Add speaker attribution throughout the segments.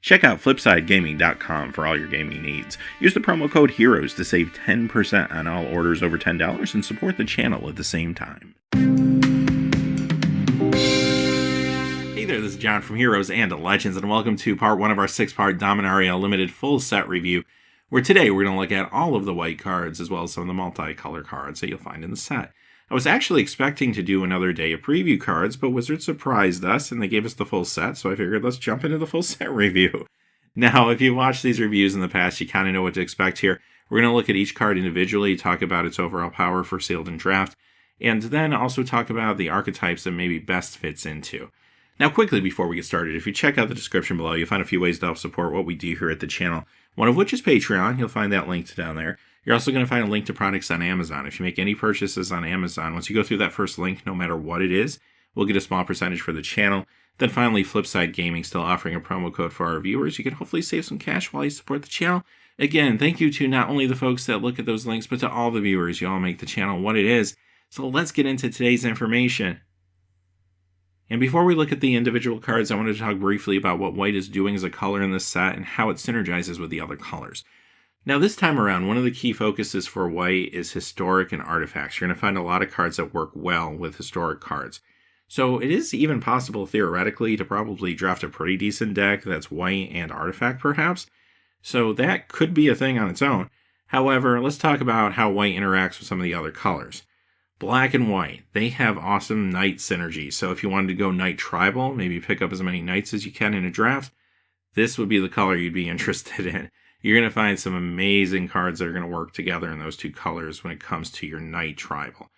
Speaker 1: Check out FlipsideGaming.com for all your gaming needs. Use the promo code HEROES to save 10% on all orders over $10 and support the channel at the same time. Hey there, this is John from Heroes and Legends, and welcome to part 1 of our 6-part Dominaria Limited full set review, where today we're going to look at all of the white cards as well as some of the multicolor cards that you'll find in the set. I was actually expecting to do another day of preview cards, but Wizards surprised us and they gave us the full set, so I figured let's jump into the full set review. Now, if you've watched these reviews in the past, you kind of know what to expect here. We're going to look at each card individually, talk about its overall power for sealed and draft, and then also talk about the archetypes that maybe best fits into. Now, quickly before we get started, if you check out the description below, you'll find a few ways to help support what we do here at the channel, one of which is Patreon. You'll find that linked down there. You're also going to find a link to products on Amazon. If you make any purchases on Amazon, once you go through that first link, no matter what it is, we'll get a small percentage for the channel. Then finally, Flipside Gaming still offering a promo code for our viewers. You can hopefully save some cash while you support the channel. Again, thank you to not only the folks that look at those links, but to all the viewers. You all make the channel what it is. So let's get into today's information. And before we look at the individual cards, I wanted to talk briefly about what white is doing as a color in this set and how it synergizes with the other colors. Now this time around, one of the key focuses for white is historic and artifacts. You're going to find a lot of cards that work well with historic cards. So it is even possible, theoretically, to probably draft a pretty decent deck that's white and artifact, perhaps. So that could be a thing on its own. However, let's talk about how white interacts with some of the other colors. Black and white, they have awesome knight synergy. So if you wanted to go knight tribal, maybe pick up as many knights as you can in a draft, this would be the color you'd be interested in. You're going to find some amazing cards that are going to work together in those two colors when it comes to your knight tribal.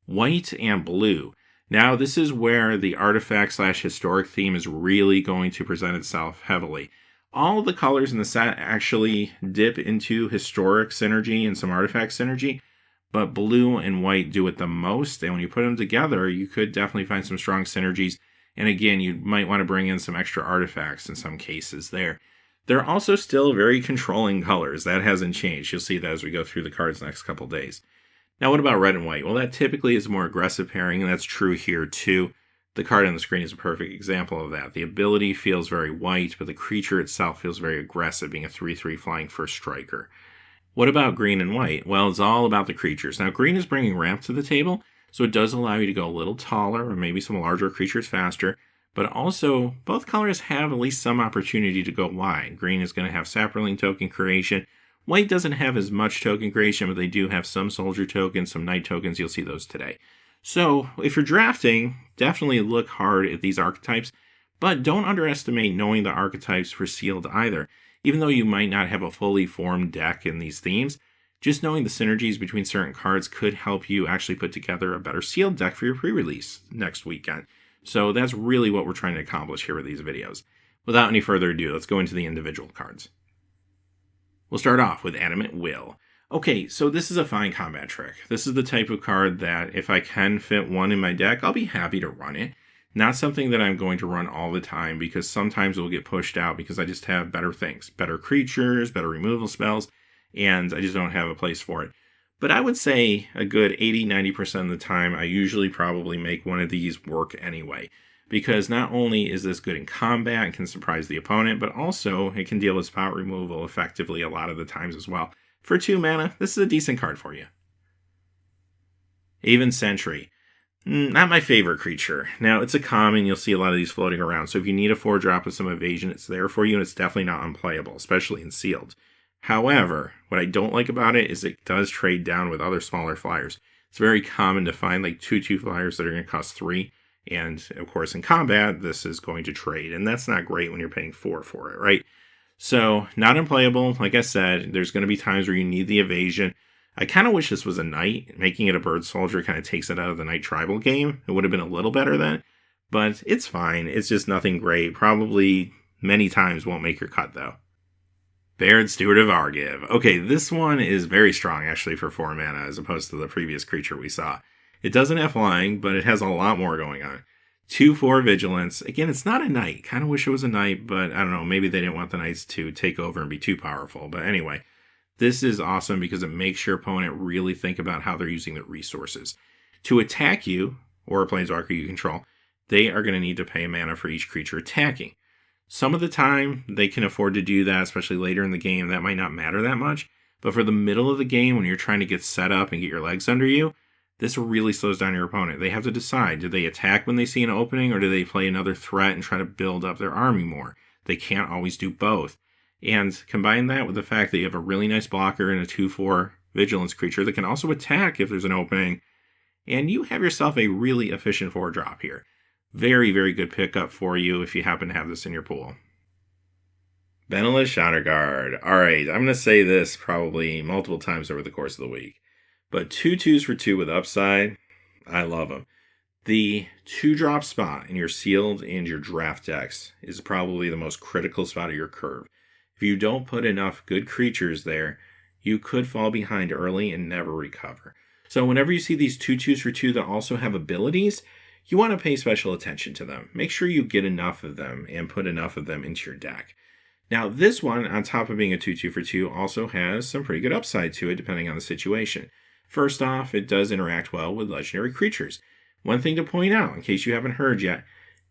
Speaker 1: White and blue. Now this is where the artifact/historic theme is really going to present itself heavily. All of the colors in the set actually dip into historic synergy and some artifact synergy, but blue and white do it the most, and when you put them together, you could definitely find some strong synergies, and again, you might want to bring in some extra artifacts in some cases there. They're also still very controlling colors. That hasn't changed. You'll see that as we go through the cards the next couple days. Now, what about red and white? Well, that typically is a more aggressive pairing, and that's true here too. The card on the screen is a perfect example of that. The ability feels very white, but the creature itself feels very aggressive, being a 3/3 flying first striker. What about green and white? Well, it's all about the creatures. Now, green is bringing ramp to the table, so it does allow you to go a little taller or maybe some larger creatures faster. But also, both colors have at least some opportunity to go wide. Green is going to have Saproling token creation. White doesn't have as much token creation, but they do have some soldier tokens, some knight tokens. You'll see those today. So, if you're drafting, definitely look hard at these archetypes, but don't underestimate knowing the archetypes for sealed either. Even though you might not have a fully formed deck in these themes, just knowing the synergies between certain cards could help you actually put together a better sealed deck for your pre-release next weekend. So that's really what we're trying to accomplish here with these videos. Without any further ado, let's go into the individual cards. We'll start off with Adept Will. Okay, so this is a fine combat trick. This is the type of card that if I can fit one in my deck, I'll be happy to run it. Not something that I'm going to run all the time because sometimes it will get pushed out because I just have better things. Better creatures, better removal spells, and I just don't have a place for it. But I would say a good 80-90% of the time, I usually probably make one of these work anyway. Because not only is this good in combat and can surprise the opponent, but also it can deal with spot removal effectively a lot of the times as well. For 2 mana, this is a decent card for you. Aven Sentry. Not my favorite creature. Now, it's a common, you'll see a lot of these floating around, so if you need a 4-drop with some evasion, it's there for you, and it's definitely not unplayable, especially in sealed. However, what I don't like about it is it does trade down with other smaller flyers. It's very common to find like 2/2 flyers that are going to cost 3, and of course in combat, this is going to trade, and that's not great when you're paying 4 for it, right? So, not unplayable. Like I said, there's going to be times where you need the evasion. I kind of wish this was a knight. Making it a bird soldier kind of takes it out of the knight tribal game. It would have been a little better then, but it's fine. It's just nothing great. Probably many times won't make your cut though. Baird Stewart of Argiv. Okay, this one is very strong actually for 4 mana as opposed to the previous creature we saw. It doesn't have flying, but it has a lot more going on. 2/4 vigilance. Again, it's not a knight. Kind of wish it was a knight, but I don't know. Maybe they didn't want the knights to take over and be too powerful. But anyway, this is awesome because it makes your opponent really think about how they're using their resources. To attack you, or a planeswalker you control, they are going to need to pay mana for each creature attacking. Some of the time, they can afford to do that, especially later in the game. That might not matter that much. But for the middle of the game, when you're trying to get set up and get your legs under you, this really slows down your opponent. They have to decide, do they attack when they see an opening, or do they play another threat and try to build up their army more? They can't always do both. And combine that with the fact that you have a really nice blocker and a 2/4 vigilance creature that can also attack if there's an opening, and you have yourself a really efficient 4-drop here. Very, very good pickup for you if you happen to have this in your pool. Benllish Honor Guard. Alright, I'm going to say this probably multiple times over the course of the week. But 2/2s for 2 with upside, I love them. The 2-drop spot in your sealed and your draft decks is probably the most critical spot of your curve. If you don't put enough good creatures there, you could fall behind early and never recover. So whenever you see these 2/2s for 2 that also have abilities, you want to pay special attention to them. Make sure you get enough of them and put enough of them into your deck. Now this one, on top of being a 2/2 for 2, also has some pretty good upside to it depending on the situation. First off, it does interact well with legendary creatures. One thing to point out, in case you haven't heard yet,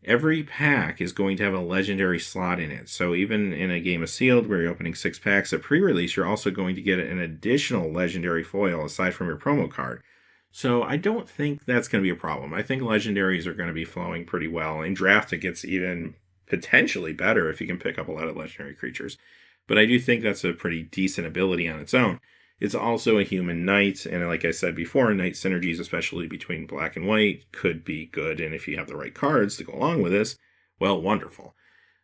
Speaker 1: every pack is going to have a legendary slot in it. So even in a game of Sealed, where you're opening 6 packs at pre-release, you're also going to get an additional legendary foil aside from your promo card. So I don't think that's going to be a problem. I think legendaries are going to be flowing pretty well. In draft, it gets even potentially better if you can pick up a lot of legendary creatures. But I do think that's a pretty decent ability on its own. It's also a human knight, and like I said before, knight synergies, especially between black and white, could be good, and if you have the right cards to go along with this, well, wonderful.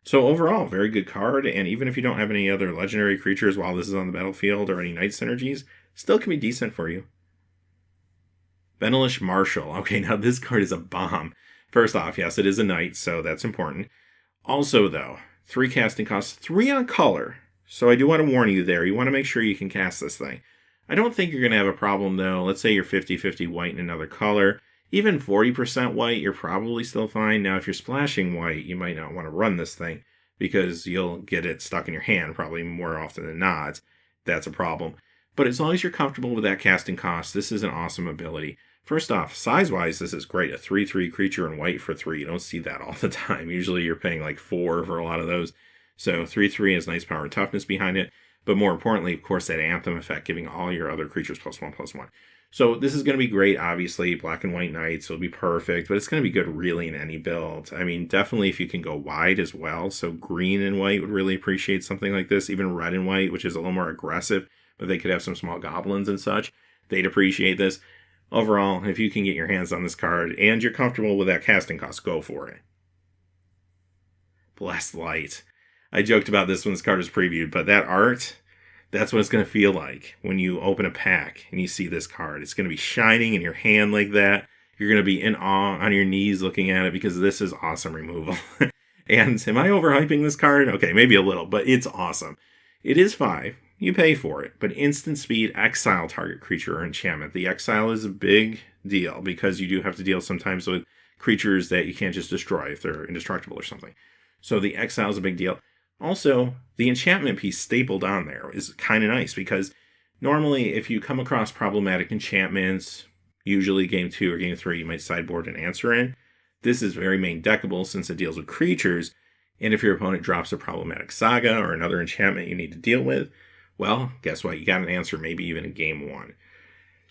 Speaker 1: So overall, very good card, and even if you don't have any other legendary creatures while this is on the battlefield or any knight synergies, still can be decent for you. Benllish Marshall. Okay, now this card is a bomb. First off, yes, it is a knight, so that's important. Also, though, 3 casting costs, 3 on color. So I do want to warn you there. You want to make sure you can cast this thing. I don't think you're going to have a problem, though. Let's say you're 50-50 white and another color. Even 40% white, you're probably still fine. Now, if you're splashing white, you might not want to run this thing because you'll get it stuck in your hand probably more often than not. That's a problem. But as long as you're comfortable with that casting cost, this is an awesome ability. First off, size-wise, this is great. A 3/3 creature in white for 3. You don't see that all the time. Usually you're paying like 4 for a lot of those. So 3/3 has nice power and toughness behind it. But more importantly, of course, that Anthem effect, giving all your other creatures +1/+1. So this is going to be great, obviously. Black and white knights will be perfect, but it's going to be good really in any build. I mean, definitely if you can go wide as well. So green and white would really appreciate something like this. Even red and white, which is a little more aggressive, but they could have some small goblins and such. They'd appreciate this. Overall, if you can get your hands on this card and you're comfortable with that casting cost, go for it. Blessed Light. I joked about this when this card was previewed, but that art, that's what it's going to feel like when you open a pack and you see this card. It's going to be shining in your hand like that. You're going to be in awe on your knees looking at it because this is awesome removal. And am I overhyping this card? Okay, maybe a little, but it's awesome. It is 5. You pay for it, but instant speed, exile target creature or enchantment. The exile is a big deal because you do have to deal sometimes with creatures that you can't just destroy if they're indestructible or something. So the exile is a big deal. Also, the enchantment piece stapled on there is kind of nice because normally if you come across problematic enchantments, usually game 2 or game 3, you might sideboard an answer in. This is very main deckable since it deals with creatures, and if your opponent drops a problematic saga or another enchantment you need to deal with, well, guess what? You got an answer maybe even in game 1.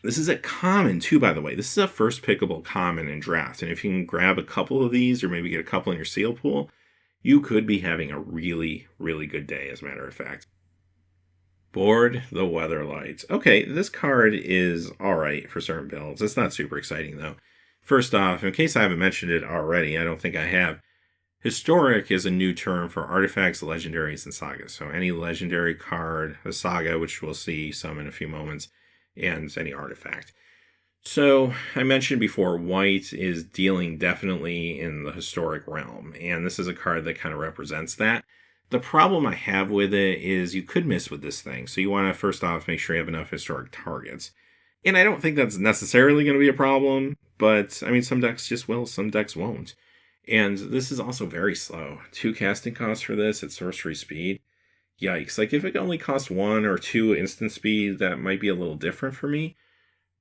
Speaker 1: This is a common too, by the way. This is a first pickable common in draft, and if you can grab a couple of these or maybe get a couple in your seal pool, you could be having a really, really good day, as a matter of fact. Board the Weatherlight. Okay, this card is alright for certain builds. It's not super exciting, though. First off, in case I haven't mentioned it already, I don't think I have, Historic is a new term for artifacts, legendaries, and sagas. So any legendary card, a saga, which we'll see some in a few moments, and any artifact. So I mentioned before, white is dealing definitely in the historic realm, and this is a card that kind of represents that. The problem I have with it is you could miss with this thing. So you want to first off make sure you have enough historic targets. And I don't think that's necessarily going to be a problem, but I mean, some decks just will, some decks won't. And this is also very slow. 2 casting costs for this at sorcery speed. Yikes. Like if it only costs 1 or 2 instant speed, that might be a little different for me.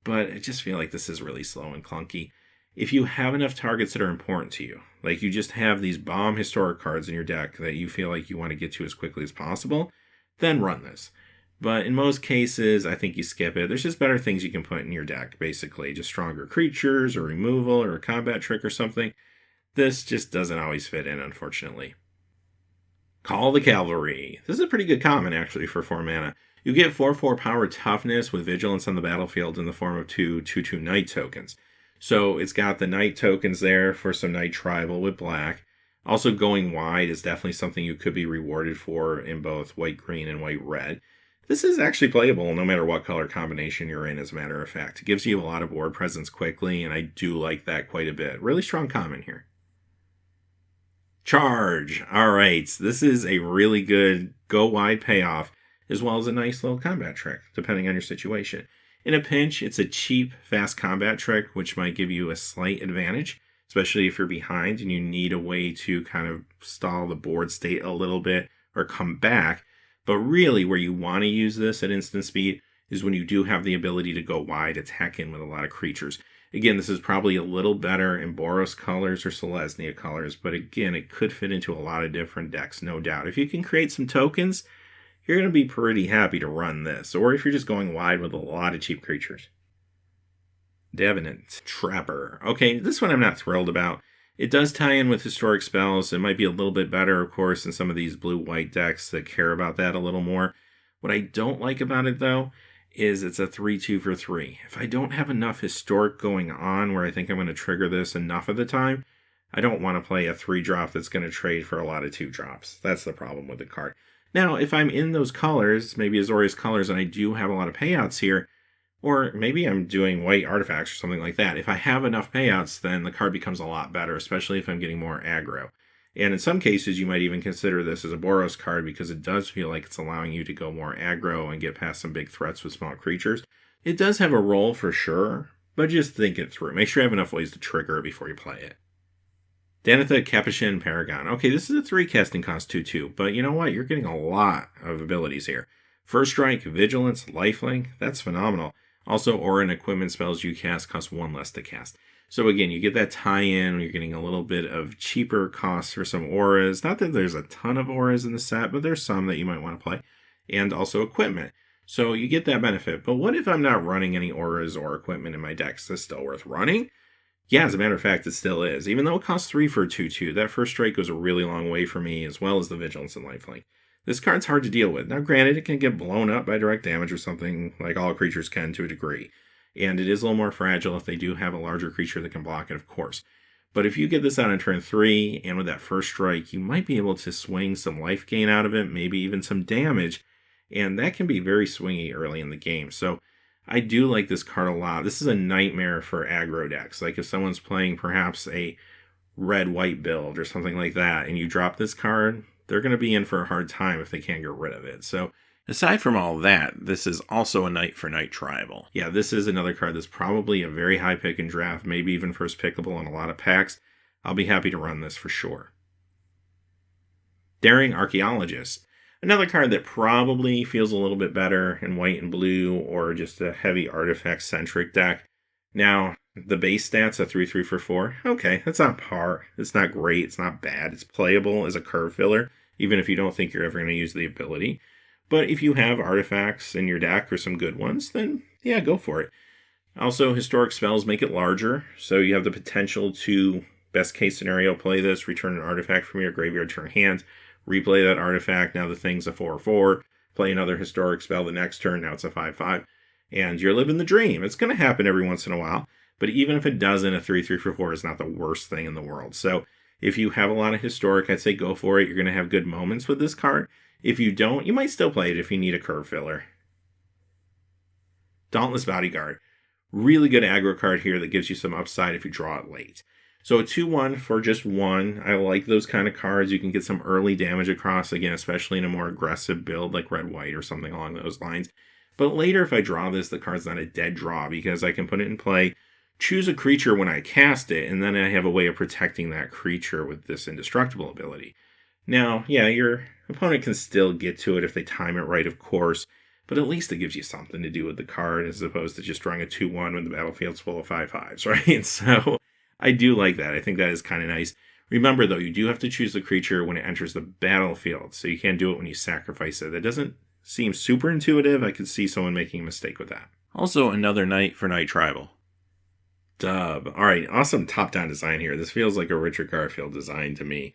Speaker 1: But I just feel like this is really slow and clunky. If you have enough targets that are important to you, like you just have these bomb historic cards in your deck that you feel like you want to get to as quickly as possible, then run this. But in most cases, I think you skip it. There's just better things you can put in your deck, basically. Just stronger creatures, or removal, or a combat trick or something. This just doesn't always fit in, unfortunately. Call the Cavalry. This is a pretty good common, actually, for 4 mana. You get 4/4 power toughness with vigilance on the battlefield in the form of 2/2 Knight tokens. So it's got the Knight tokens there for some Knight tribal with black. Also, going wide is definitely something you could be rewarded for in both white-green and white-red. This is actually playable no matter what color combination you're in, as a matter of fact. It gives you a lot of board presence quickly, and I do like that quite a bit. Really strong common here. Charge! Alright, this is a really good go-wide payoff, as well as a nice little combat trick, depending on your situation. In a pinch, it's a cheap, fast combat trick, which might give you a slight advantage, especially if you're behind and you need a way to kind of stall the board state a little bit or come back. But really, where you want to use this at instant speed is when you do have the ability to go wide, attack in with a lot of creatures. Again, this is probably a little better in Boros colors or Selesnya colors, but again, it could fit into a lot of different decks, no doubt. If you can create some tokens, you're going to be pretty happy to run this, or if you're just going wide with a lot of cheap creatures. Debenhams Trapper. Okay, this one I'm not thrilled about. It does tie in with historic spells. It might be a little bit better, of course, in some of these blue-white decks that care about that a little more. What I don't like about it, though, is it's a 3/2 for 3. If I don't have enough historic going on where I think I'm going to trigger this enough of the time, I don't want to play a 3-drop that's going to trade for a lot of 2-drops. That's the problem with the card. Now, if I'm in those colors, maybe Azorius colors, and I do have a lot of payouts here, or maybe I'm doing white artifacts or something like that, if I have enough payouts, then the card becomes a lot better, especially if I'm getting more aggro. And in some cases, you might even consider this as a Boros card because it does feel like it's allowing you to go more aggro and get past some big threats with small creatures. It does have a role for sure, but just think it through. Make sure you have enough ways to trigger it before you play it. Danitha Capuchin Paragon. Okay, this is a 3 casting cost 2/2, but you know what? You're getting a lot of abilities here. First Strike, Vigilance, Lifelink, that's phenomenal. Also, aura and equipment spells you cast cost 1 less to cast. So again, you get that tie-in, you're getting a little bit of cheaper costs for some auras. Not that there's a ton of auras in the set, but there's some that you might want to play. And also equipment. So you get that benefit. But what if I'm not running any auras or equipment in my deck? Is this still worth running? Yeah, as a matter of fact, it still is. Even though it costs 3 for a 2/2, that First Strike goes a really long way for me, as well as the Vigilance and Lifelink. This card's hard to deal with. Now, granted, it can get blown up by direct damage or something, like all creatures can to a degree. And it is a little more fragile if they do have a larger creature that can block it, of course. But if you get this out on turn 3, and with that First Strike, you might be able to swing some life gain out of it, maybe even some damage, and that can be very swingy early in the game. So I do like this card a lot. This is a nightmare for aggro decks. Like if someone's playing perhaps a red-white build or something like that, and you drop this card, they're going to be in for a hard time if they can't get rid of it. So aside from all that, this is also a Knight for Knight Tribal. Yeah, this is another card that's probably a very high pick in draft, maybe even first pickable in a lot of packs. I'll be happy to run this for sure. Daring Archaeologist. Another card that probably feels a little bit better in white and blue or just a heavy artifact-centric deck. Now, the base stats are 3/3 for 4. Okay, that's not par. It's not great. It's not bad. It's playable as a curve filler, even if you don't think you're ever going to use the ability. But if you have artifacts in your deck or some good ones, then yeah, go for it. Also, historic spells make it larger, so you have the potential to, best case scenario, play this, return an artifact from your graveyard to your hand, replay that artifact, now the thing's a 4/4, play another historic spell the next turn, now it's a 5/5, and you're living the dream. It's going to happen every once in a while, but even if it doesn't, a 3/3 for 4 is not the worst thing in the world. So if you have a lot of historic, I'd say go for it. You're going to have good moments with this card. If you don't, you might still play it if you need a curve filler. Dauntless Bodyguard. Really good aggro card here that gives you some upside if you draw it late. So a 2/1 for just 1. I like those kind of cards. You can get some early damage across, again, especially in a more aggressive build like red-white or something along those lines. But later, if I draw this, the card's not a dead draw because I can put it in play, choose a creature when I cast it, and then I have a way of protecting that creature with this indestructible ability. Now, yeah, your opponent can still get to it if they time it right, of course, but at least it gives you something to do with the card as opposed to just drawing a 2/1 when the battlefield's full of 5/5s, right? So I do like that. I think that is kind of nice. Remember, though, you do have to choose the creature when it enters the battlefield, so you can't do it when you sacrifice it. That doesn't seem super intuitive. I could see someone making a mistake with that. Also, another night for Night Tribal. Dub. All right, awesome top-down design here. This feels like a Richard Garfield design to me.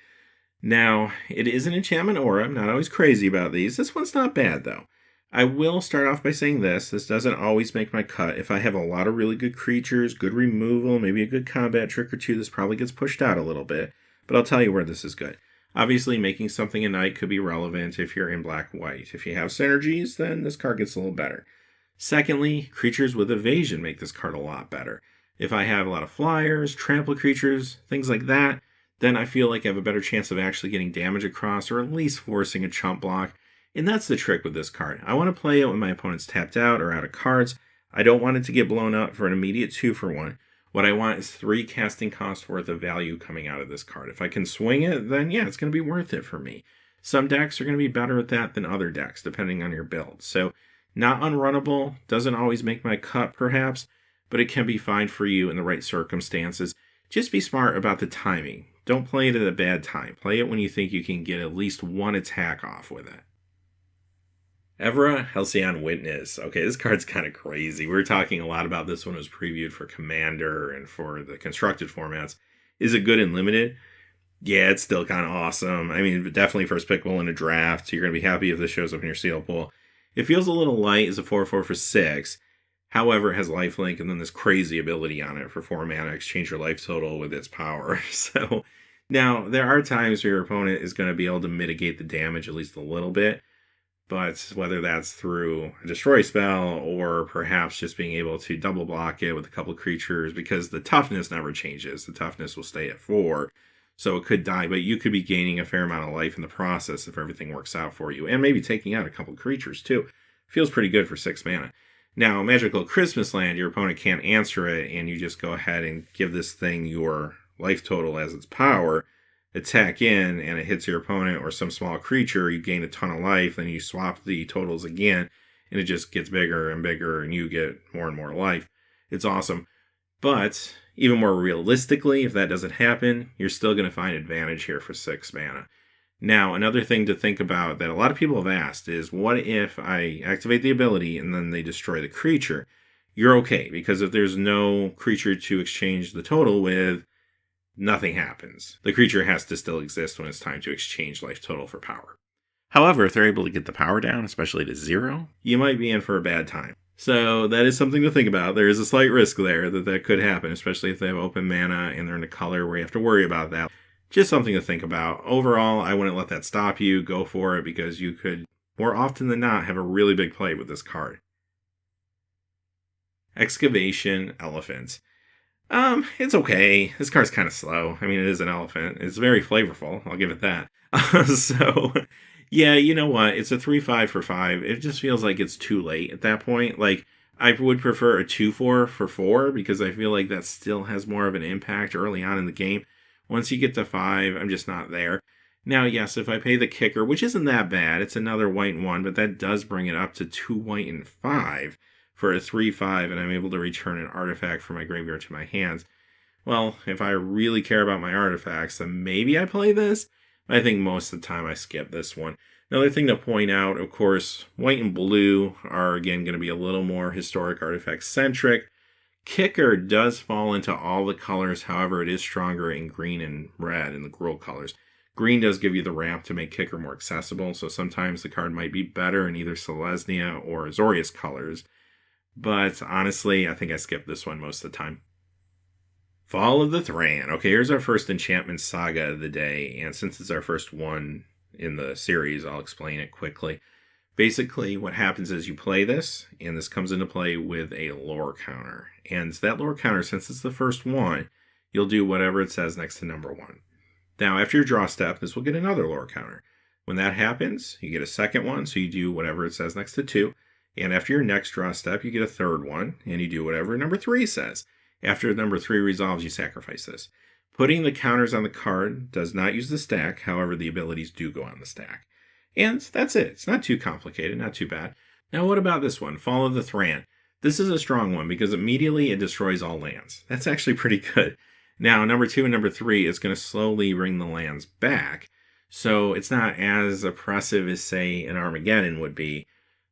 Speaker 1: Now, it is an enchantment aura. I'm not always crazy about these. This one's not bad, though. I will start off by saying this. This doesn't always make my cut. If I have a lot of really good creatures, good removal, maybe a good combat trick or two, this probably gets pushed out a little bit. But I'll tell you where this is good. Obviously, making something a knight could be relevant if you're in black-white. If you have synergies, then this card gets a little better. Secondly, creatures with evasion make this card a lot better. If I have a lot of flyers, trample creatures, things like that, then I feel like I have a better chance of actually getting damage across or at least forcing a chump block. And that's the trick with this card. I want to play it when my opponent's tapped out or out of cards. I don't want it to get blown up for an immediate 2-for-1. What I want is 3 casting cost worth of value coming out of this card. If I can swing it, then yeah, it's going to be worth it for me. Some decks are going to be better at that than other decks, depending on your build. So, not unrunnable, doesn't always make my cut perhaps, but it can be fine for you in the right circumstances. Just be smart about the timing. Don't play it at a bad time. Play it when you think you can get at least 1 attack off with it. Evra Halcyon Witness. Okay, this card's kind of crazy. We were talking a lot about this when it was previewed for Commander and for the constructed formats. Is it good in Limited? Yeah, it's still kind of awesome. I mean, definitely first pickable in a draft. So you're going to be happy if this shows up in your seal pool. It feels a little light as a 4/4 for 6. However, it has lifelink and then this crazy ability on it for 4 mana. Exchange your life total with its power. So now there are times where your opponent is going to be able to mitigate the damage at least a little bit. But whether that's through a destroy spell or perhaps just being able to double block it with a couple of creatures, because the toughness never changes. The toughness will stay at 4. So it could die, but you could be gaining a fair amount of life in the process if everything works out for you. And maybe taking out a couple of creatures too. Feels pretty good for 6 mana. Now, Magical Christmas Land, your opponent can't answer it, and you just go ahead and give this thing your life total as its power. Attack in, and it hits your opponent or some small creature, you gain a ton of life, then you swap the totals again, and it just gets bigger and bigger, and you get more and more life. It's awesome. But, even more realistically, if that doesn't happen, you're still going to find advantage here for 6 mana. Now, another thing to think about that a lot of people have asked is, what if I activate the ability and then they destroy the creature? You're okay, because if there's no creature to exchange the total with, nothing happens. The creature has to still exist when it's time to exchange life total for power. However, if they're able to get the power down, especially to 0, you might be in for a bad time. So that is something to think about. There is a slight risk there that could happen, especially if they have open mana and they're in a color where you have to worry about that. Just something to think about. Overall, I wouldn't let that stop you. Go for it, because you could, more often than not, have a really big play with this card. Excavation Elephants. It's okay. This card's kind of slow. I mean, it is an elephant. It's very flavorful. I'll give it that. So, yeah, you know what? It's a 3/5 for 5. It just feels like it's too late at that point. Like, I would prefer a 2/4 for 4, because I feel like that still has more of an impact early on in the game. Once you get to 5, I'm just not there. Now, yes, if I pay the kicker, which isn't that bad, it's another white and 1, but that does bring it up to 2 white and 5 for a 3/5, and I'm able to return an artifact from my graveyard to my hands. Well, if I really care about my artifacts, then maybe I play this. I think most of the time I skip this one. Another thing to point out, of course, white and blue are, again, going to be a little more historic artifact-centric. Kicker does fall into all the colors, however, it is stronger in green and red in the Gruul colors. Green does give you the ramp to make Kicker more accessible, so sometimes the card might be better in either Selesnya or Azorius colors. But honestly, I think I skip this one most of the time. Fall of the Thran. Okay, here's our first enchantment saga of the day, and since it's our first one in the series, I'll explain it quickly. Basically, what happens is you play this, and this comes into play with a lore counter. And that lore counter, since it's the first one, you'll do whatever it says next to number 1. Now, after your draw step, this will get another lore counter. When that happens, you get a second one, so you do whatever it says next to 2. And after your next draw step, you get a third one, and you do whatever number 3 says. After number 3 resolves, you sacrifice this. Putting the counters on the card does not use the stack, however, the abilities do go on the stack. And that's it. It's not too complicated, not too bad. Now, what about this one, Fall of the Thran? This is a strong one because immediately it destroys all lands. That's actually pretty good. Now, number 2 and number 3 is going to slowly bring the lands back. So it's not as oppressive as, say, an Armageddon would be,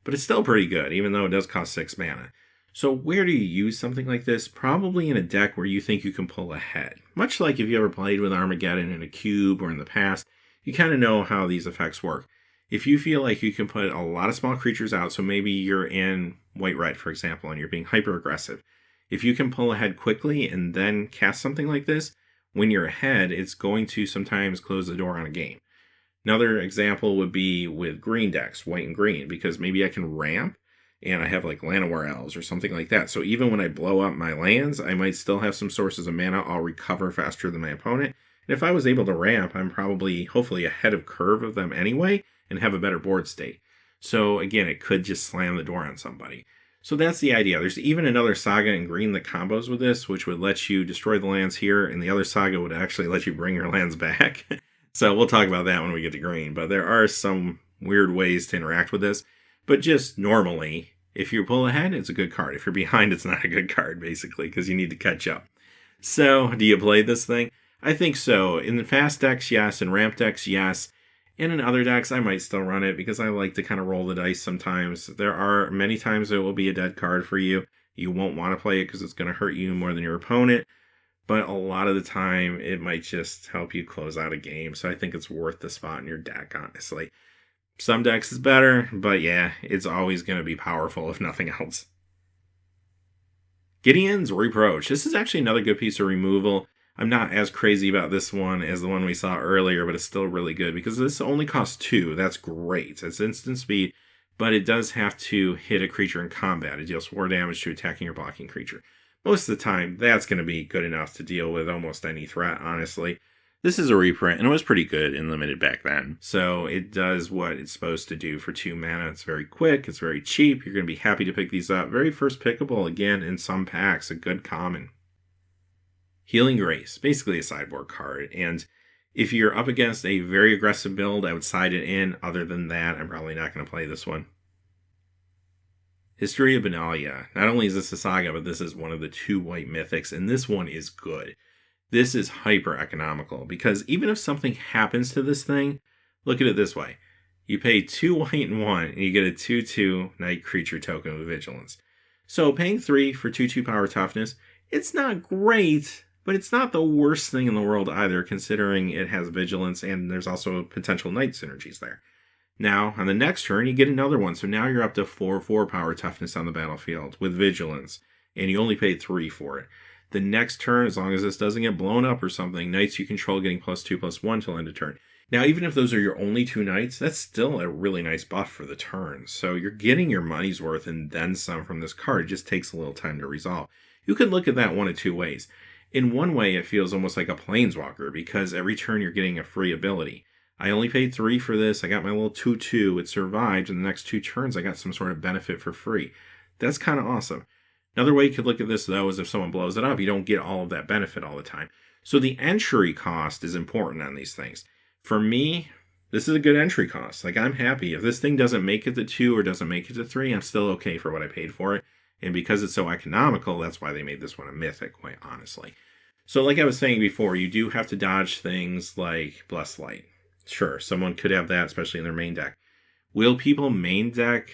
Speaker 1: but it's still pretty good, even though it does cost 6 mana. So where do you use something like this? Probably in a deck where you think you can pull ahead. Much like if you ever played with Armageddon in a cube or in the past, you kind of know how these effects work. If you feel like you can put a lot of small creatures out, so maybe you're in white-red, for example, and you're being hyper-aggressive. If you can pull ahead quickly and then cast something like this, when you're ahead, it's going to sometimes close the door on a game. Another example would be with green decks, white and green, because maybe I can ramp and I have like Llanowar Elves or something like that. So even when I blow up my lands, I might still have some sources of mana. I'll recover faster than my opponent. And if I was able to ramp, I'm probably, hopefully, ahead of curve of them anyway and have a better board state. So again, it could just slam the door on somebody. So that's the idea. There's even another saga in green that combos with this, which would let you destroy the lands here, and the other saga would actually let you bring your lands back. So we'll talk about that when we get to green. But there are some weird ways to interact with this. But just normally, if you pull ahead, it's a good card. If you're behind, it's not a good card, basically, because you need to catch up. So, do you play this thing? I think so. In the fast decks, yes. In ramp decks, yes. And in other decks, I might still run it because I like to kind of roll the dice sometimes. There are many times it will be a dead card for you. You won't want to play it because it's going to hurt you more than your opponent. But a lot of the time, it might just help you close out a game. So I think it's worth the spot in your deck, honestly. Some decks is better, but yeah, it's always going to be powerful if nothing else. Gideon's Reproach. This is actually another good piece of removal. I'm not as crazy about this one as the one we saw earlier, but it's still really good because this only costs 2. That's great. It's instant speed, but it does have to hit a creature in combat. It deals 4 damage to attacking or blocking creature. Most of the time, that's going to be good enough to deal with almost any threat, honestly. This is a reprint, and it was pretty good in limited back then. So it does what it's supposed to do for 2 mana. It's very quick, it's very cheap. You're going to be happy to pick these up. Very first pickable, again, in some packs. A good common. Healing Grace, basically a sideboard card. And if you're up against a very aggressive build, I would side it in. Other than that, I'm probably not going to play this one. History of Benalia. Not only is this a saga, but this is one of the 2 white mythics, and this one is good. This is hyper economical because even if something happens to this thing, look at it this way. You pay 2 white and 1, and you get a 2/2 night creature token with vigilance. So paying 3 for 2/2 power toughness, it's not great, but it's not the worst thing in the world either, considering it has vigilance and there's also potential night synergies there. Now, on the next turn, you get another one, so now you're up to 4/4 power toughness on the battlefield with vigilance, and you only paid 3 for it. The next turn, as long as this doesn't get blown up or something, knights you control getting +2/+1 till end of turn. Now, even if those are your only 2 knights, that's still a really nice buff for the turn. So you're getting your money's worth and then some from this card. It just takes a little time to resolve. You can look at that one of 2 ways. In one way, it feels almost like a Planeswalker because every turn you're getting a free ability. I only paid 3 for this. I got my little 2/2. It survived. And the next 2 turns, I got some sort of benefit for free. That's kind of awesome. Another way you could look at this, though, is if someone blows it up, you don't get all of that benefit all the time. So the entry cost is important on these things. For me, this is a good entry cost. Like, I'm happy. If this thing doesn't make it to 2 or doesn't make it to 3, I'm still okay for what I paid for it. And because it's so economical, that's why they made this one a mythic, quite honestly. So like I was saying before, you do have to dodge things like Blessed Light. Sure, someone could have that, especially in their main deck. Will people main deck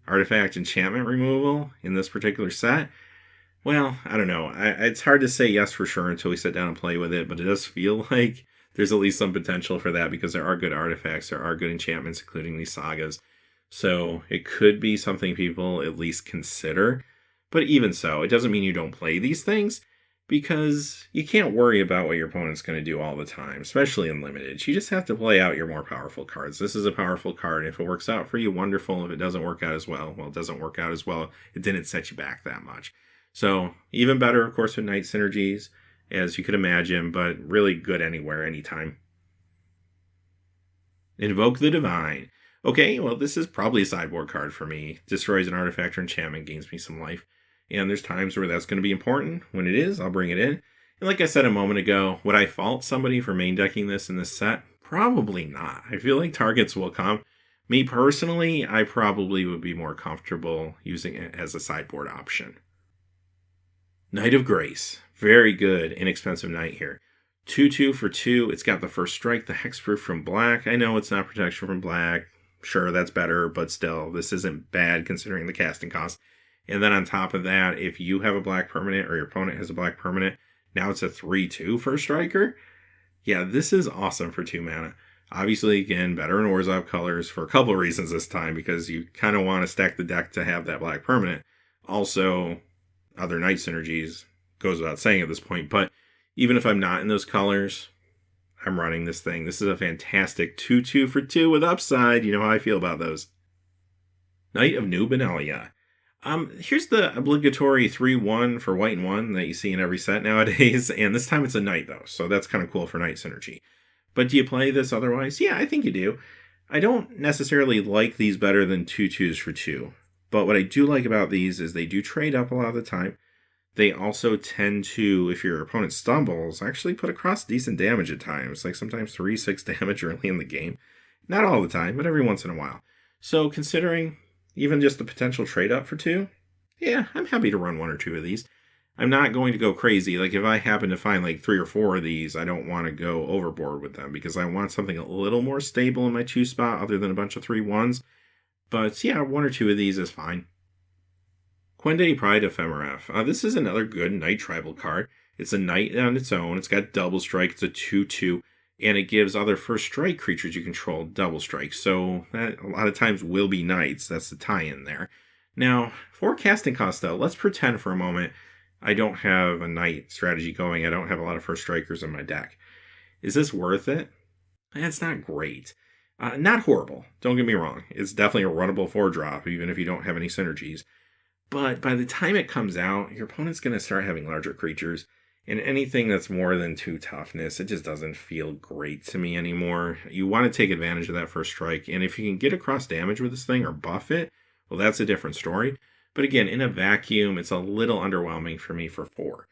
Speaker 1: artifact enchantment removal in this particular set? Well, I don't know. It's hard to say yes for sure until we sit down and play with it, but it does feel like there's at least some potential for that because there are good artifacts, there are good enchantments, including these sagas. So it could be something people at least consider. But even so, it doesn't mean you don't play these things because you can't worry about what your opponent's going to do all the time, especially in limited. You just have to play out your more powerful cards. This is a powerful card. If it works out for you, wonderful. If it doesn't work out as well, it doesn't work out as well. It didn't set you back that much. So even better, of course, with night synergies, as you could imagine, but really good anywhere, anytime. Invoke the Divine. Okay, well, this is probably a sideboard card for me. Destroys an artifact or enchantment, gains me some life. And there's times where that's going to be important. When it is, I'll bring it in. And like I said a moment ago, would I fault somebody for main decking this in this set? Probably not. I feel like targets will come. Me personally, I probably would be more comfortable using it as a sideboard option. Knight of Grace. Very good, inexpensive knight here. 2/2 for 2. It's got the first strike, the hexproof from black. I know it's not protection from black. Sure, that's better, but still, this isn't bad considering the casting cost. And then on top of that, if you have a black permanent or your opponent has a black permanent, now it's a 3/2 for a striker. Yeah, this is awesome for 2 mana. Obviously, again, better in Orzhov colors for a couple of reasons this time, because you kind of want to stack the deck to have that black permanent. Also, other knight synergies, goes without saying at this point, but even if I'm not in those colors, I'm running this thing. This is a fantastic 2/2 for 2 with upside. You know how I feel about those. Knight of New Benalia. Here's the obligatory 3/1 for white and 1 that you see in every set nowadays, and this time it's a knight though, so that's kind of cool for knight synergy. But do you play this otherwise? Yeah, I think you do. I don't necessarily like these better than 2/2s for 2, but what I do like about these is they do trade up a lot of the time. They also tend to, if your opponent stumbles, actually put across decent damage at times, like sometimes 3-6 damage early in the game. Not all the time, but every once in a while. So considering even just the potential trade up for 2, yeah, I'm happy to run 1 or 2 of these. I'm not going to go crazy. Like if I happen to find like 3 or 4 of these, I don't want to go overboard with them because I want something a little more stable in my 2 spot other than a bunch of 3/1s. But yeah, 1 or 2 of these is fine. Quende Pride Ephemeraph. This is another good Knight Tribal card. It's a Knight on its own. It's got double strike. It's a 2/2. And it gives other first strike creatures you control double strike. So that a lot of times will be Knights. That's the tie-in there. Now, for casting cost though, let's pretend for a moment I don't have a Knight strategy going. I don't have a lot of first strikers in my deck. Is this worth it? It's not great. Not horrible. Don't get me wrong. It's definitely a runnable 4-drop, even if you don't have any synergies. But by the time it comes out, your opponent's going to start having larger creatures. And anything that's more than 2 toughness, it just doesn't feel great to me anymore. You want to take advantage of that first strike. And if you can get across damage with this thing or buff it, well, that's a different story. But again, in a vacuum, it's a little underwhelming for me for 4.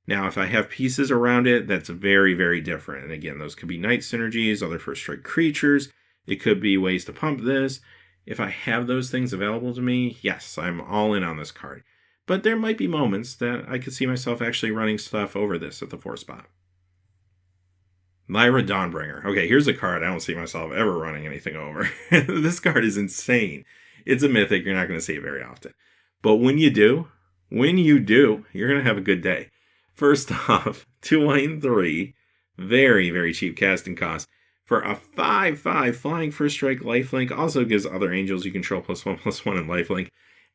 Speaker 1: Now, if I have pieces around it, that's very, very different. And again, those could be Knight synergies, other first strike creatures. It could be ways to pump this. If I have those things available to me, yes, I'm all in on this card. But there might be moments that I could see myself actually running stuff over this at the 4 spot. Lyra Dawnbringer. Okay, here's a card I don't see myself ever running anything over. This card is insane. It's a mythic. You're not going to see it very often. But when you do, you're going to have a good day. First off, 2 white and 3. Very, very cheap casting cost. For a 5/5 flying first strike lifelink, also gives other angels you control +1/+1 in lifelink.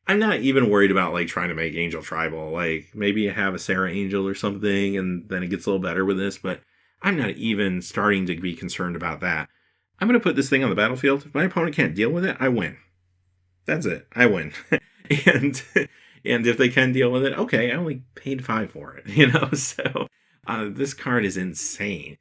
Speaker 1: I'm not even worried about like trying to make angel tribal. Like maybe you have a Sarah angel or something and then it gets a little better with this, but I'm not even starting to be concerned about that. I'm going to put this thing on the battlefield. If my opponent can't deal with it, I win. That's it. I win. and if they can deal with it, okay, I only paid 5 for it, So this card is insane.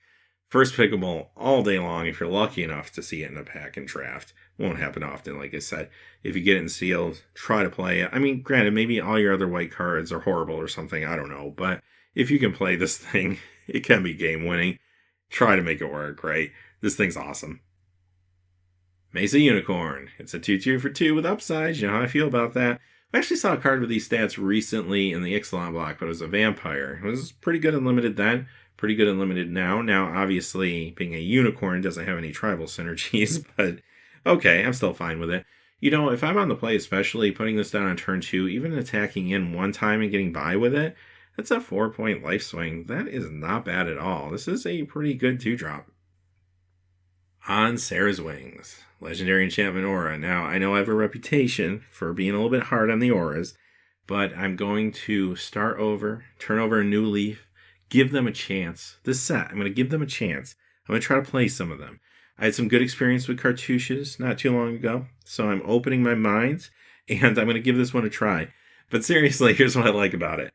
Speaker 1: First pickable all day long if you're lucky enough to see it in a pack and draft. Won't happen often, like I said. If you get it in sealed, try to play it. I mean, granted, maybe all your other white cards are horrible or something, I don't know. But if you can play this thing, it can be game winning. Try to make it work, right? This thing's awesome. Macy Unicorn. It's a 2/2 for 2 with upside. You know how I feel about that. I actually saw a card with these stats recently in the Ixalan block, but it was a vampire. It was pretty good and limited then. Pretty good and limited now. Now, obviously, being a unicorn doesn't have any tribal synergies, but okay, I'm still fine with it. If I'm on the play, especially putting this down on turn 2, even attacking in 1 time and getting by with it, that's a 4-point life swing. That is not bad at all. This is a pretty good 2-drop. On Saras Wings, Legendary Enchantment Aura. Now, I know I have a reputation for being a little bit hard on the auras, but I'm going to start over, turn over a new leaf, give them a chance. This set, I'm going to give them a chance. I'm going to try to play some of them. I had some good experience with cartouches not too long ago, so I'm opening my mind, and I'm going to give this one a try. But seriously, here's what I like about it.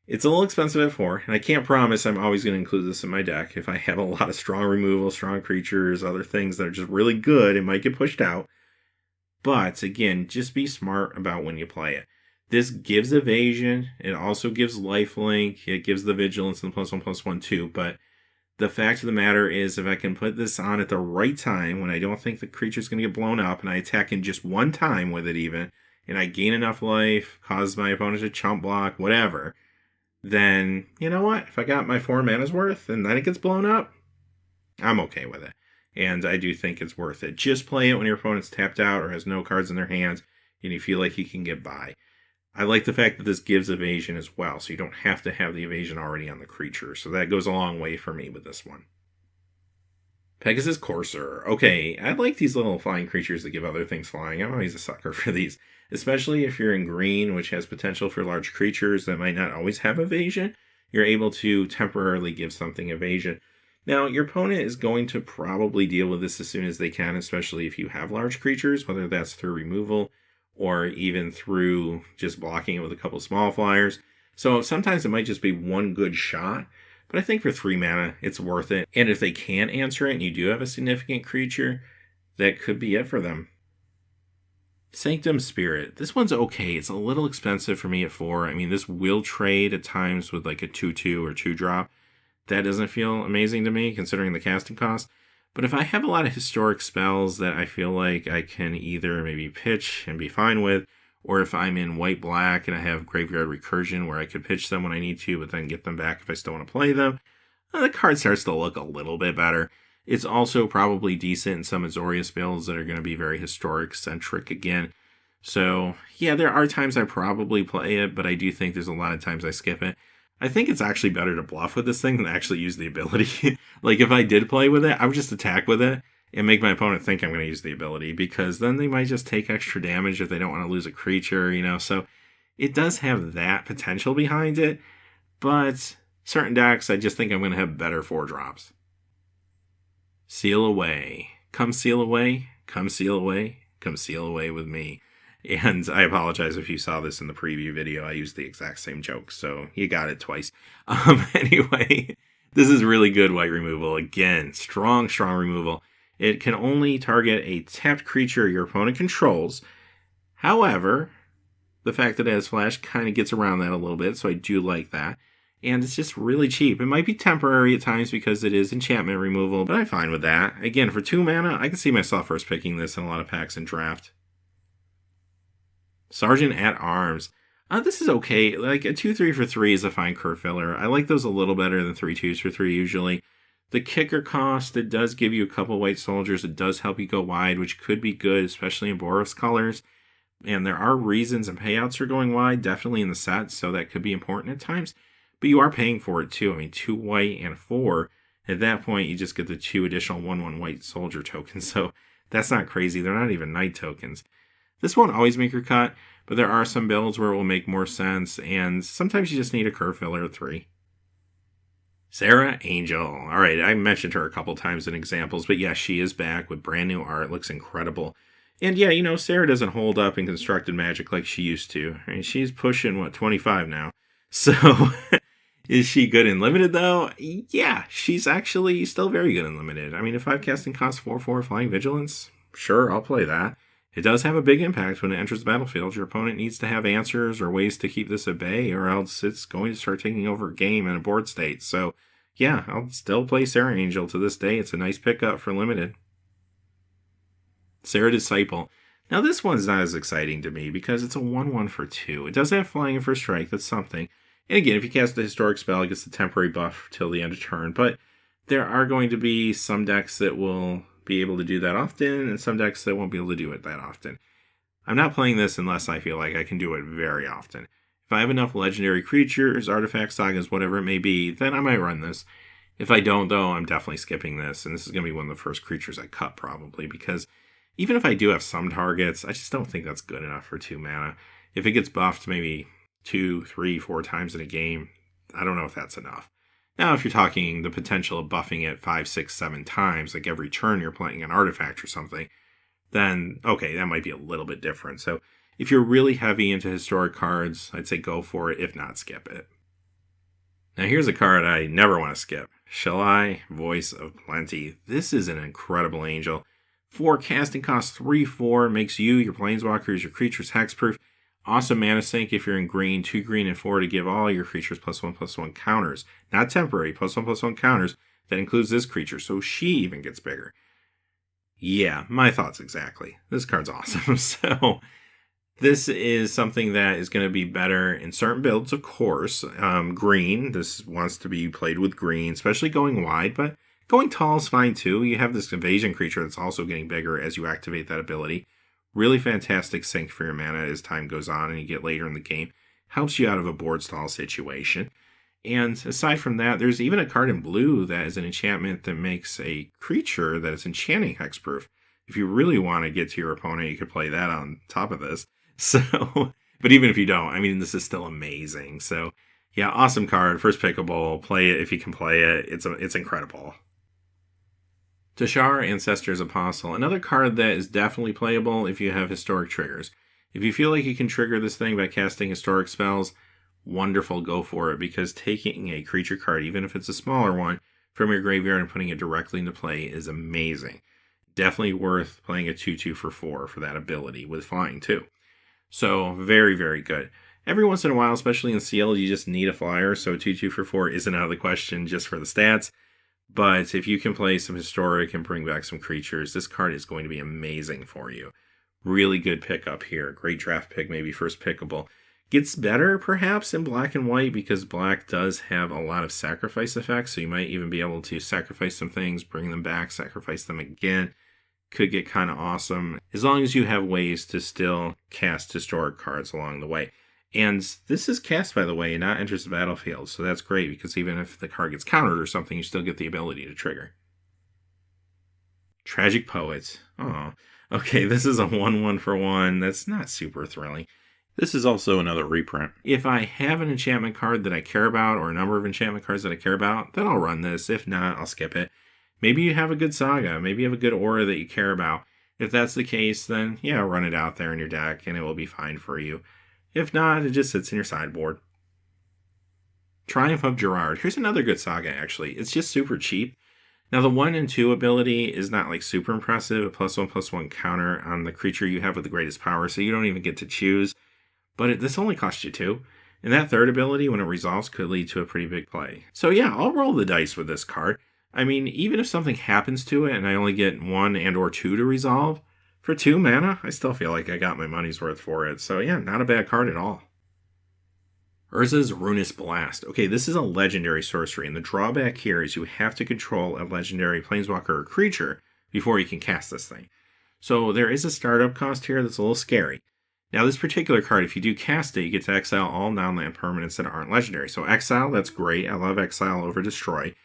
Speaker 1: It's a little expensive at 4, and I can't promise I'm always going to include this in my deck. If I have a lot of strong removal, strong creatures, other things that are just really good, it might get pushed out. But, again, just be smart about when you play it. This gives evasion. It also gives lifelink. It gives the vigilance and the +1/+1 too. But the fact of the matter is, if I can put this on at the right time, when I don't think the creature's going to get blown up, and I attack in just 1 time with it even, and I gain enough life, cause my opponent to chump block, whatever, then you know what? If I got my 4 mana's worth and then it gets blown up, I'm okay with it. And I do think it's worth it. Just play it when your opponent's tapped out or has no cards in their hands and you feel like you can get by. I like the fact that this gives evasion as well, so you don't have to have the evasion already on the creature. So that goes a long way for me with this one. Pegasus Courser. Okay, I like these little flying creatures that give other things flying. I'm always a sucker for these, especially if you're in green, which has potential for large creatures that might not always have evasion. You're able to temporarily give something evasion. Now, your opponent is going to probably deal with this as soon as they can, especially if you have large creatures, whether that's through removal or even through just blocking it with a couple small flyers. So sometimes it might just be one good shot, but I think for 3 mana, it's worth it. And if they can't answer it and you do have a significant creature, that could be it for them. Sanctum Spirit. This one's okay. It's a little expensive for me at 4. I mean, this will trade at times with like a 2/2 or 2-drop. That doesn't feel amazing to me, considering the casting cost. But if I have a lot of historic spells that I feel like I can either maybe pitch and be fine with, or if I'm in white-black and I have Graveyard Recursion where I could pitch them when I need to, but then get them back if I still want to play them, the card starts to look a little bit better. It's also probably decent in some Azorius builds that are going to be very historic-centric again. So, yeah, there are times I probably play it, but I do think there's a lot of times I skip it. I think it's actually better to bluff with this thing than actually use the ability. Like, if I did play with it, I would just attack with it and make my opponent think I'm going to use the ability, because then they might just take extra damage if they don't want to lose a creature, you know. So it does have that potential behind it, but certain decks, I just think I'm going to have better 4-drops. Seal Away. Come seal away, come seal away, come seal away with me. And I apologize if you saw this in the preview video. I used the exact same joke, so you got it twice. Anyway, this is really good white removal. Again, strong removal. It can only target a tapped creature your opponent controls. However, the fact that it has flash kind of gets around that a little bit, so I do like that. And it's just really cheap. It might be temporary at times because it is enchantment removal, but I'm fine with that. Again, for 2 mana, I can see myself first picking this in a lot of packs in draft. Sergeant at Arms. This is okay. Like, a 2/3 for 3 is a fine curve filler. I like those a little better than 3/2s for 3 usually. The kicker cost, it does give you a couple white soldiers. It does help you go wide, which could be good, especially in Boros colors. And there are reasons and payouts for going wide, definitely in the set, so that could be important at times. But you are paying for it too. I mean, 2 white and 4. At that point, you just get the 2 additional 1/1 white soldier tokens. So that's not crazy. They're not even knight tokens. This won't always make your cut, but there are some builds where it will make more sense, and sometimes you just need a curve filler at 3. Sarah Angel. All right, I mentioned her a couple times in examples, but yeah, she is back with brand new art. Looks incredible. And yeah, you know, Sarah doesn't hold up in Constructed Magic like she used to. I mean, she's pushing, 25 now? So, is she good in Limited, though? Yeah, she's actually still very good in Limited. I mean, if 5 casting costs 4/4 Flying Vigilance, sure, I'll play that. It does have a big impact when it enters the battlefield. Your opponent needs to have answers or ways to keep this at bay, or else it's going to start taking over a game in a board state. So, yeah, I'll still play Sarah Angel to this day. It's a nice pickup for Limited. Sarah Disciple. Now, this one's not as exciting to me because it's a 1/1 for 2. It does have flying and first strike. That's something. And again, if you cast the historic spell, it gets the temporary buff till the end of turn. But there are going to be some decks that will be able to do that often, and some decks that won't be able to do it that often. I'm not playing this unless I feel like I can do it very often. If I have enough legendary creatures, artifacts, sagas, whatever it may be, then I might run this. If I don't, though, I'm definitely skipping this, and this is going to be one of the first creatures I cut, probably, because even if I do have some targets, I just don't think that's good enough for 2 mana. If it gets buffed maybe 2, 3, 4 times in a game, I don't know if that's enough. Now, if you're talking the potential of buffing it 5, 6, 7 times, like every turn you're playing an artifact or something, then, okay, that might be a little bit different. So, if you're really heavy into historic cards, I'd say go for it. If not, skip it. Now, here's a card I never want to skip. Shalai, Voice of Plenty. This is an incredible angel. 4 casting costs 3/4, makes you, your planeswalkers, your creatures hexproof. Awesome mana sink if you're in green, 2 green and 4 to give all your creatures +1/+1 counters. Not temporary, +1/+1 counters. That includes this creature, so she even gets bigger. Yeah, my thoughts exactly. This card's awesome. So, This is something that is going to be better in certain builds, of course. Green, this wants to be played with green, especially going wide, but going tall is fine too. You have this evasion creature that's also getting bigger as you activate that ability. Really fantastic sink for your mana as time goes on and you get later in the game. Helps you out of a board stall situation. And aside from that, there's even a card in blue that is an enchantment that makes a creature that is enchanting hexproof. If you really want to get to your opponent, you could play that on top of this. So, but even if you don't, I mean, this is still amazing. So, yeah, awesome card. First pickable. Play it if you can play it. It's incredible. Tashar, Ancestor's Apostle. Another card that is definitely playable if you have historic triggers. If you feel like you can trigger this thing by casting historic spells, wonderful, go for it. Because taking a creature card, even if it's a smaller one, from your graveyard and putting it directly into play is amazing. Definitely worth playing a 2/2 for 4 for that ability with flying too. So, very, very good. Every once in a while, especially in Sealed, you just need a flyer, so 2/2 for 4 isn't out of the question just for the stats. But if you can play some historic and bring back some creatures, this card is going to be amazing for you. Really good pickup here. Great draft pick, maybe first pickable. Gets better, perhaps, in black and white, because black does have a lot of sacrifice effects, so you might even be able to sacrifice some things, bring them back, sacrifice them again. Could get kind of awesome, as long as you have ways to still cast historic cards along the way. And this is cast, by the way, and not enters the battlefield, so that's great, because even if the card gets countered or something, you still get the ability to trigger. Tragic Poet. Oh, okay, this is a 1/1 for 1. That's not super thrilling. This is also another reprint. If I have an enchantment card that I care about, or a number of enchantment cards that I care about, then I'll run this. If not, I'll skip it. Maybe you have a good saga. Maybe you have a good aura that you care about. If that's the case, then yeah, run it out there in your deck and it will be fine for you. If not, it just sits in your sideboard. Triumph of Gerard. Here's another good saga, actually. It's just super cheap. Now, the 1 and 2 ability is not like super impressive. A +1/+1 counter on the creature you have with the greatest power, so you don't even get to choose. But this only costs you 2. And that third ability, when it resolves, could lead to a pretty big play. So yeah, I'll roll the dice with this card. I mean, even if something happens to it and I only get 1 and or 2 to resolve, for 2 mana, I still feel like I got my money's worth for it. So yeah, not a bad card at all. Urza's Ruinous Blast. Okay, this is a legendary sorcery, and the drawback here is you have to control a legendary planeswalker or creature before you can cast this thing. So there is a startup cost here that's a little scary. Now, this particular card, if you do cast it, you get to exile all non-land permanents that aren't legendary. So exile, that's great. I love exile over destroy.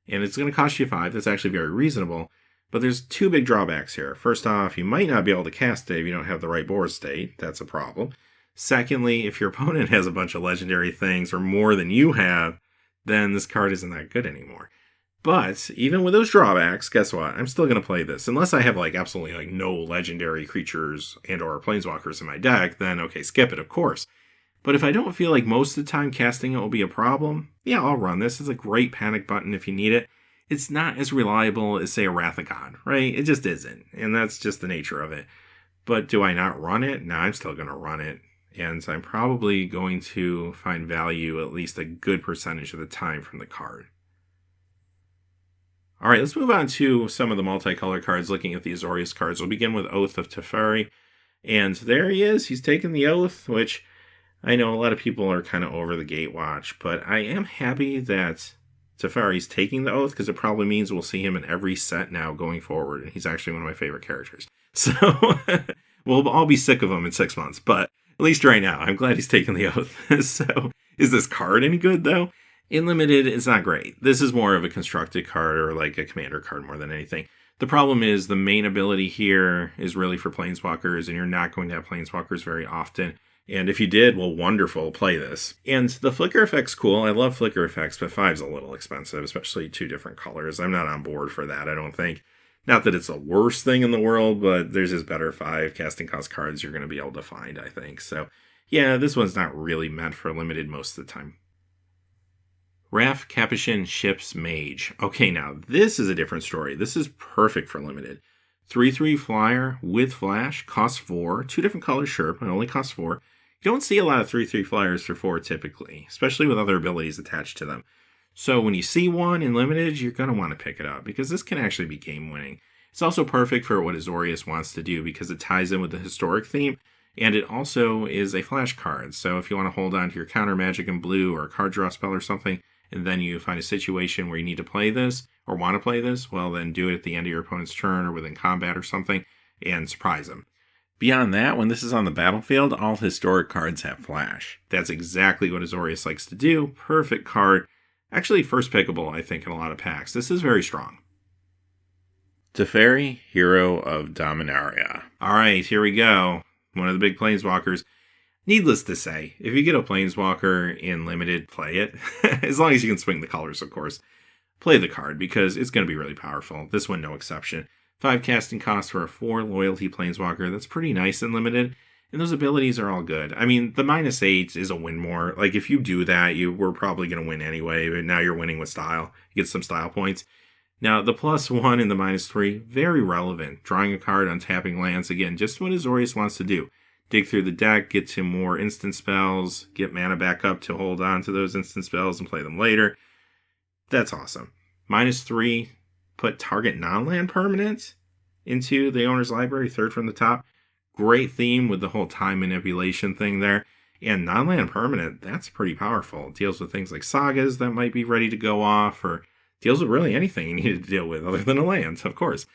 Speaker 1: And it's going to cost you 5. That's actually very reasonable. But there's 2 big drawbacks here. First off, you might not be able to cast it if you don't have the right board state. That's a problem. Secondly, if your opponent has a bunch of legendary things or more than you have, then this card isn't that good anymore. But even with those drawbacks, guess what? I'm still going to play this. Unless I have absolutely no legendary creatures and or planeswalkers in my deck, then okay, skip it, of course. But if I don't feel like most of the time casting it will be a problem, yeah, I'll run this. It's a great panic button if you need it. It's not as reliable as, say, a Wrath of God, right? It just isn't. And that's just the nature of it. But do I not run it? No, I'm still going to run it. And I'm probably going to find value at least a good percentage of the time from the card. All right, let's move on to some of the multicolor cards, looking at the Azorius cards. We'll begin with Oath of Teferi. And there he is. He's taken the Oath, which I know a lot of people are kind of over the Gatewatch, but I am happy that Teferi's taking the Oath, because it probably means we'll see him in every set now going forward. And he's actually one of my favorite characters. So we'll all be sick of him in 6 months, but at least right now, I'm glad he's taken the Oath. So, is this card any good, though? In Limited, it's not great. This is more of a constructed card or like a commander card more than anything. The problem is the main ability here is really for planeswalkers, and you're not going to have planeswalkers very often. And if you did, well, wonderful, play this. And the flicker effect's cool. I love flicker effects, but 5's a little expensive, especially 2 different colors. I'm not on board for that, I don't think. Not that it's the worst thing in the world, but there's just better 5 casting cost cards you're going to be able to find, I think. So, yeah, this one's not really meant for Limited most of the time. RAF Capuchin Ship's Mage. Okay, now, this is a different story. This is perfect for Limited. 3/3 flyer with flash, costs 4. 2 different colors, sure, but only costs 4. You don't see a lot of 3/3 flyers for 4 typically, especially with other abilities attached to them. So when you see one in Limited, you're going to want to pick it up, because this can actually be game-winning. It's also perfect for what Azorius wants to do, because it ties in with the historic theme, And it also is a flash card. So if you want to hold on to your counter magic in blue or a card draw spell or something, and then you find a situation where you need to play this or want to play this, well, then do it at the end of your opponent's turn or within combat or something and surprise them. Beyond that, when this is on the battlefield, all historic cards have flash. That's exactly what Azorius likes to do. Perfect card. Actually, first pickable, I think, in a lot of packs. This is very strong. Teferi, Hero of Dominaria. All right, here we go. One of the big Planeswalkers. Needless to say, if you get a Planeswalker in Limited, play it. As long as you can swing the colors, of course. Play the card, because it's going to be really powerful. This one, no exception. 5 casting cost for a 4 loyalty Planeswalker. That's pretty nice in Limited. And those abilities are all good. I mean, the -8 is a win more. Like, if you do that, you were probably going to win anyway. But now you're winning with style. You get some style points. Now, the +1 and the -3, very relevant. Drawing a card, untapping lands. Again, just what Azorius wants to do. Dig through the deck, get to more instant spells, get mana back up to hold on to those instant spells and play them later. That's awesome. -3, put target non-land permanent into the owner's library, third from the top. Great theme with the whole time manipulation thing there. And non-land permanent, that's pretty powerful. It deals with things like sagas that might be ready to go off, or deals with really anything you need to deal with other than a land, of course.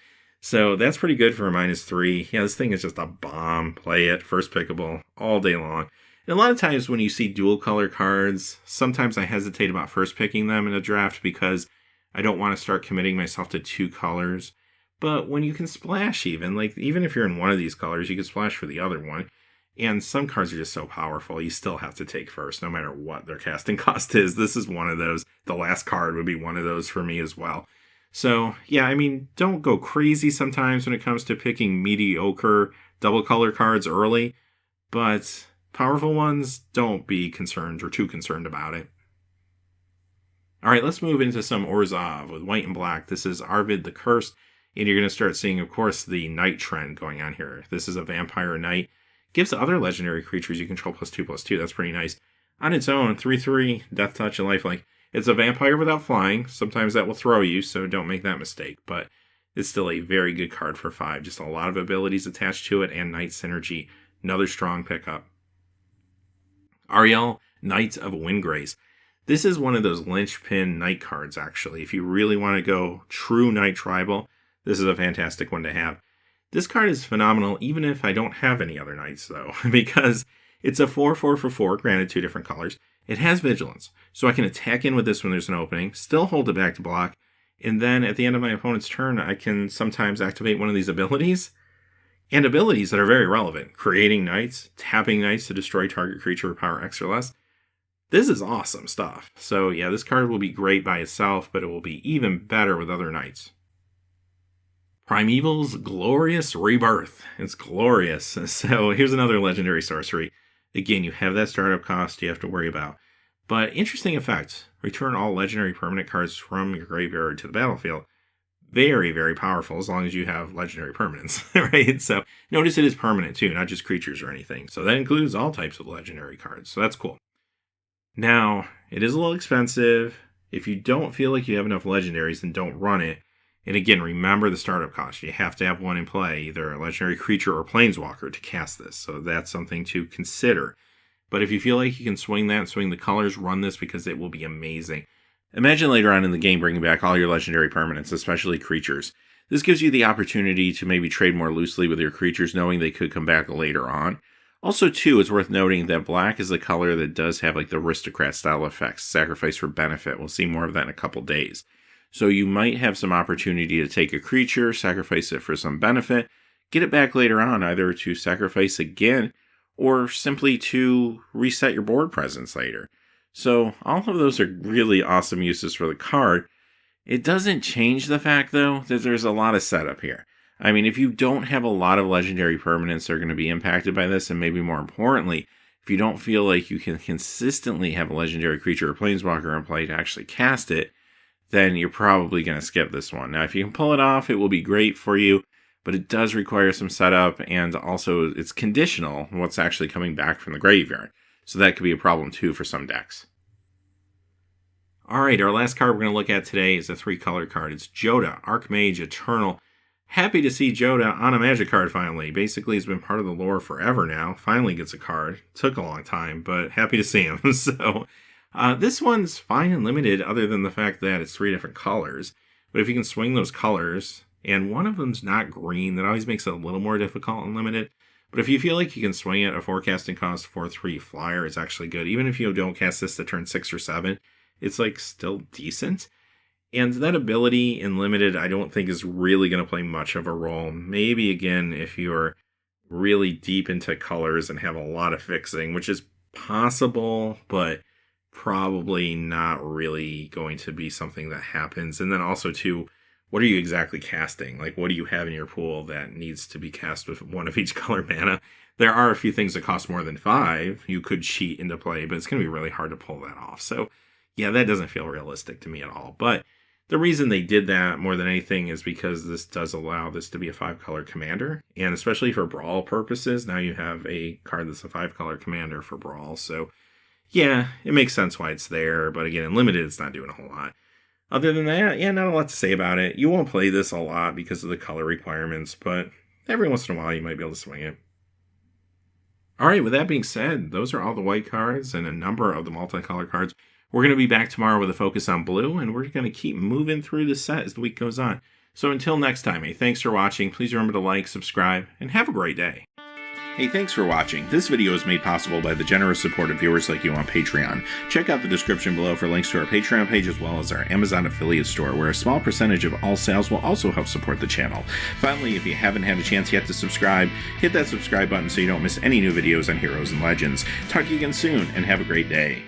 Speaker 1: So that's pretty good for a -3. Yeah, this thing is just a bomb. Play it, first pickable, all day long. And a lot of times when you see dual color cards, sometimes I hesitate about first picking them in a draft because I don't want to start committing myself to 2 colors. But when you can splash even if you're in one of these colors, you can splash for the other one. And some cards are just so powerful, you still have to take first, no matter what their casting cost is. This is one of those. The last card would be one of those for me as well. So, yeah, I mean, don't go crazy sometimes when it comes to picking mediocre double color cards early. But powerful ones, don't be concerned or too concerned about it. All right, let's move into some Orzhov with white and black. This is Arvid the Curse. And you're going to start seeing, of course, the knight trend going on here. This is a vampire knight. Gives other legendary creatures you control +2/+2. That's pretty nice. On its own, 3/3, Death Touch, and Lifelink. It's a vampire without flying. Sometimes that will throw you, so don't make that mistake. But it's still a very good card for 5. Just a lot of abilities attached to it and knight synergy. Another strong pickup. Ariel, Knight of Windgrace. This is one of those linchpin knight cards, actually. If you really want to go true knight tribal, this is a fantastic one to have. This card is phenomenal, even if I don't have any other knights, though, because it's a 4/4 for 4, granted 2 different colors. It has Vigilance, so I can attack in with this when there's an opening, still hold it back to block, and then at the end of my opponent's turn, I can sometimes activate one of these abilities, and abilities that are very relevant. Creating knights, tapping knights to destroy target creature with power X or less. This is awesome stuff. So yeah, this card will be great by itself, but it will be even better with other knights. Primeval's Glorious Rebirth. It's glorious. So here's another legendary sorcery. Again, you have that startup cost you have to worry about. But interesting effect. Return all legendary permanent cards from your graveyard to the battlefield. Very, very powerful as long as you have legendary permanents, right? So notice it is permanent too, not just creatures or anything. So that includes all types of legendary cards. So that's cool. Now, it is a little expensive. If you don't feel like you have enough legendaries, then don't run it. And again, remember the startup cost. You have to have one in play, either a legendary creature or planeswalker to cast this. So that's something to consider. But if you feel like you can swing that and swing the colors, run this because it will be amazing. Imagine later on in the game bringing back all your legendary permanents, especially creatures. This gives you the opportunity to maybe trade more loosely with your creatures, knowing they could come back later on. Also, too, it's worth noting that black is the color that does have like the aristocrat style effects, sacrifice for benefit. We'll see more of that in a couple days. So you might have some opportunity to take a creature, sacrifice it for some benefit, get it back later on, either to sacrifice again, or simply to reset your board presence later. So all of those are really awesome uses for the card. It doesn't change the fact, though, that there's a lot of setup here. I mean, if you don't have a lot of legendary permanents that are going to be impacted by this, and maybe more importantly, if you don't feel like you can consistently have a legendary creature or planeswalker in play to actually cast it, then you're probably going to skip this one. Now, if you can pull it off, it will be great for you, but it does require some setup, and also it's conditional on what's actually coming back from the graveyard. So that could be a problem too for some decks. Alright, our last card we're going to look at today is a 3-color card. It's Jodah, Archmage Eternal. Happy to see Joda on a Magic card finally. Basically, he's been part of the lore forever now. Finally gets a card. Took a long time, but happy to see him. So, this one's fine and limited other than the fact that it's 3 different colors. But if you can swing those colors, and one of them's not green, that always makes it a little more difficult and limited. But if you feel like you can swing it, a 4-casting cost 4/3 flyer is actually good. Even if you don't cast this to turn 6 or 7, it's like still decent. And that ability in limited, I don't think is really going to play much of a role. Maybe, again, if you're really deep into colors and have a lot of fixing, which is possible, but probably not really going to be something that happens. And then also, too, what are you exactly casting? Like, what do you have in your pool that needs to be cast with 1 of each color mana? There are a few things that cost more than 5. You could cheat into play, but it's going to be really hard to pull that off. So, yeah, that doesn't feel realistic to me at all. But the reason they did that more than anything is because this does allow this to be a 5-color commander. And especially for Brawl purposes, now you have a card that's a 5-color commander for Brawl. So, yeah, it makes sense why it's there. But again, in limited, it's not doing a whole lot. Other than that, yeah, not a lot to say about it. You won't play this a lot because of the color requirements, but every once in a while you might be able to swing it. Alright, with that being said, those are all the white cards and a number of the multicolor cards. We're going to be back tomorrow with a focus on blue, and we're going to keep moving through the set as the week goes on. So until next time, thanks for watching. Please remember to like, subscribe, and have a great day. Hey, thanks for watching. This video is made possible by the generous support of viewers like you on Patreon. Check out the description below for links to our Patreon page as well as our Amazon affiliate store, where a small percentage of all sales will also help support the channel. Finally, if you haven't had a chance yet to subscribe, hit that subscribe button so you don't miss any new videos on Heroes and Legends. Talk to you again soon, and have a great day.